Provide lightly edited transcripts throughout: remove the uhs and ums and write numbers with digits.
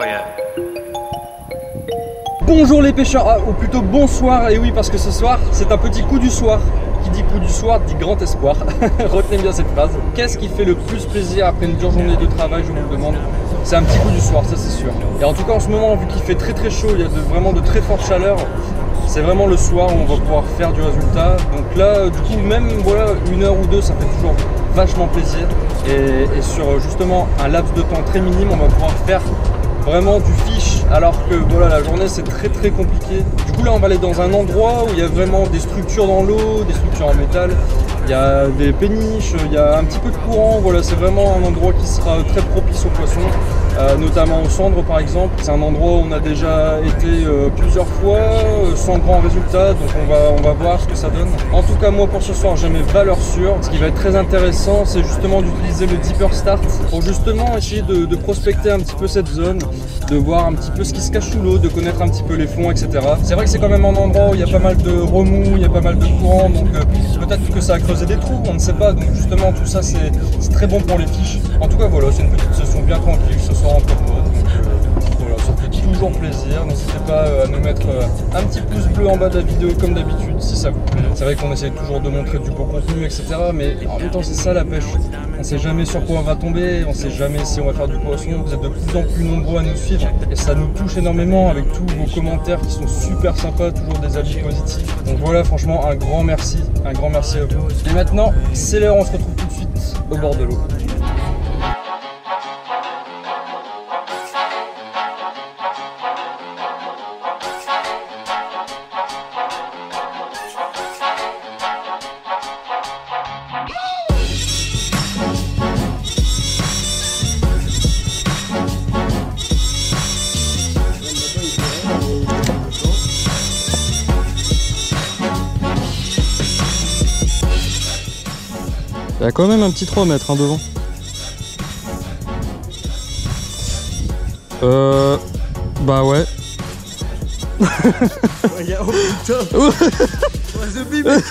yeah. Bonjour les pêcheurs, ou plutôt bonsoir, et oui parce que ce soir c'est un petit coup du soir. Qui dit coup du soir dit grand espoir. Retenez bien cette phrase. Qu'est-ce qui fait le plus plaisir après une dure journée de travail, je vous le demande? C'est un petit coup du soir, ça c'est sûr. Et en tout cas en ce moment, vu qu'il fait très chaud, il y a vraiment de très fortes chaleurs, c'est vraiment le soir où on va pouvoir faire du résultat. Donc là, du coup, même voilà, 1 heure ou 2, ça fait toujours vachement plaisir. Et sur justement un laps de temps très minime, on va pouvoir faire vraiment du fish, alors que voilà, la journée c'est très compliqué. Du coup là on va aller dans un endroit où il y a vraiment des structures dans l'eau, des structures en métal, il y a des péniches, il y a un petit peu de courant. Voilà, c'est vraiment un endroit qui sera très propice aux poissons, notamment aux cendres par exemple. C'est un endroit où on a déjà été plusieurs fois sans grand résultat, donc on va voir ce que ça donne. En tout cas moi pour ce soir j'ai mes valeurs sûres. Ce qui va être très intéressant, c'est justement d'utiliser le Deeper Start pour justement essayer de prospecter un petit peu cette zone, de voir un petit peu ce qui se cache sous l'eau, de connaître un petit peu les fonds, etc. C'est vrai que c'est quand même un endroit où il y a pas mal de remous, il y a pas mal de courant, donc peut-être que ça a creusé des trous, on ne sait pas. Donc justement tout ça c'est très bon pour les fiches. En tout cas voilà, c'est une petite session bien tranquille ce soir entre potes. Voilà, ça fait toujours plaisir. N'hésitez pas à nous mettre un petit pouce bleu en bas de la vidéo comme d'habitude si ça vous plaît. C'est vrai qu'on essaie toujours de montrer du beau contenu, etc. Mais en même temps c'est ça la pêche. On ne sait jamais sur quoi on va tomber, on ne sait jamais si on va faire du poisson. Vous êtes de plus en plus nombreux à nous suivre et ça nous touche énormément avec tous vos commentaires qui sont super sympas, toujours des avis positifs. Donc voilà, franchement un grand merci à vous. Et maintenant c'est l'heure, on se retrouve tout de suite au bord de l'eau. Il y a quand même un petit 3 mètres hein, devant. Bah ouais. Oh putain. The big mec.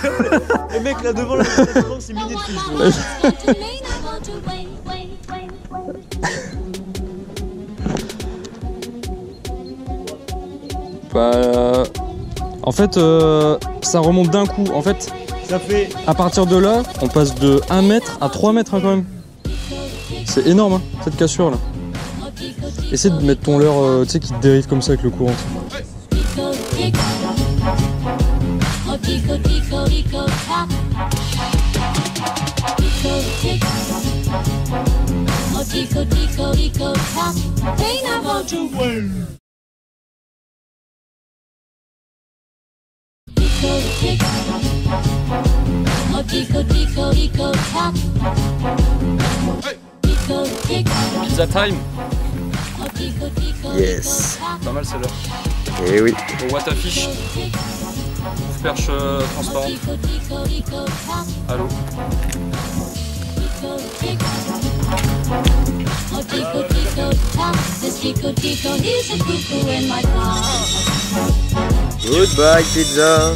Le mec là devant c'est mini de fiche. Bah en fait ça remonte d'un coup. En fait ça fait... À partir de là, on passe de 1 mètre à 3 mètres hein, quand même. C'est énorme hein, cette cassure là. Essaie de mettre ton leurre tu sais qui te dérive comme ça avec le courant. Pizza time. Yes. Pas mal celle-là. Et oui. Au Watafish. Perche transparente. Allô. Goodbye pizza.